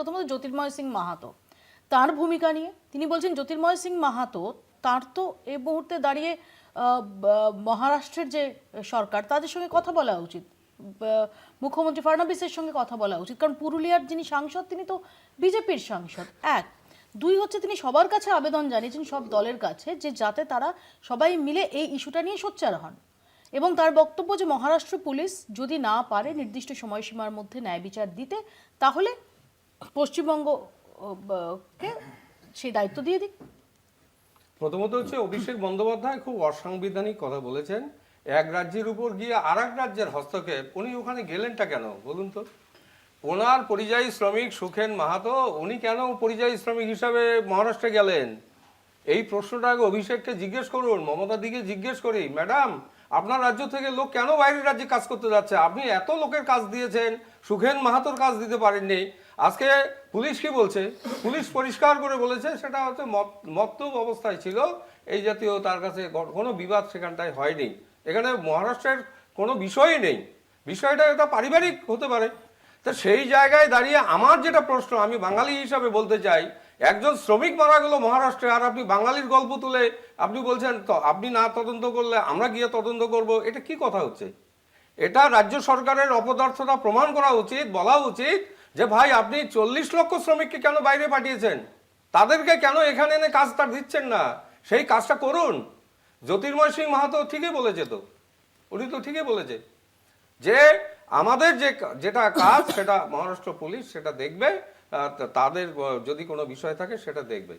প্রথমত জ্যোতির্ময় সিং মাহাতো তার ভূমিকা নিয়ে। তিনি বলছেন জ্যোতির্ময় সিং মাহাতো তার তো এই মুহূর্তে দাঁড়িয়ে মহারাষ্ট্রের যে সরকার তাদের সঙ্গে কথা বলা উচিত, মুখ্যমন্ত্রী ফাডনাবিসের সঙ্গে কথা বলা উচিত, কারণ পুরুলিয়ার যিনি সাংসদ তিনি তো বিজেপির সাংসদ। এক, দুই হচ্ছে তিনি সবার কাছে আবেদন জানিয়েছেন, সব দলের কাছে, যে যাতে তারা সবাই মিলে এই ইস্যুটা নিয়ে সোচ্চার হন। এবং তার বক্তব্য যে মহারাষ্ট্র পুলিশ যদি না পারে নির্দিষ্ট সময়সীমার মধ্যে ন্যায় বিচার দিতে, তাহলে পশ্চিমবঙ্গকে সেই দায়িত্ব দিয়ে দিক। প্রথমত হচ্ছে অভিষেক বন্দ্যোপাধ্যায় খুব অসাংবিধানিক কথা বলেছেন। এক রাজ্যের উপর গিয়ে আর এক রাজ্যের হস্তক্ষেপ, উনি ওখানে গেলেনটা কেন বলুন তো? ওনার পরিযায়ী শ্রমিক সুখেন মাহাতো, উনি কেন পরিযায়ী শ্রমিক হিসাবে মহারাষ্ট্রে গেলেন? এই প্রশ্নটা আগে অভিষেককে জিজ্ঞেস করুন, মমতা দিকে জিজ্ঞেস করি, ম্যাডাম আপনার রাজ্য থেকে লোক কেন বাইরের রাজ্যে কাজ করতে যাচ্ছে? আপনি এত লোকের কাজ দিয়েছেন, সুখেন মাহাতোর কাজ দিতে পারেননি। আজকে পুলিশ কি বলছে? পুলিশ পরিষ্কার করে বলেছে সেটা হচ্ছে মত্তব অবস্থায় ছিল, এই জাতীয় তার কাছে কোনো বিবাদ সেখানটায় হয়নি। এখানে মহারাষ্ট্রের কোনো বিষয়ই নেই, বিষয়টা এটা পারিবারিক হতে পারে। তা সেই জায়গায় দাঁড়িয়ে আমার যেটা প্রশ্ন, আমি বাঙালি হিসাবে বলতে চাই, একজন শ্রমিক মারা গেল মহারাষ্ট্রে, আর আপনি বাঙালির গল্প তুলে আপনি বলছেন তো আপনি না তদন্ত করলে আমরা গিয়ে তদন্ত করব, এটা কি কথা হচ্ছে? এটা রাজ্য সরকারের অপদার্থতা প্রমাণ করা উচিত, বলা উচিত যে ভাই আপনি 40 লক্ষ শ্রমিককে কেন বাইরে পাঠিয়েছেন, তাদেরকে কেন এখানে এনে কাজটা দিচ্ছেন না? সেই কাজটা করুন। জ্যোতির্ময় সিং মাহাতো ঠিকই বলেছে, তো উনি তো ঠিকই বলেছে যে আমাদের যেটা কাজ সেটা মহারাষ্ট্র পুলিশ সেটা দেখবে, তাদের যদি কোনো বিষয় থাকে সেটা দেখবে।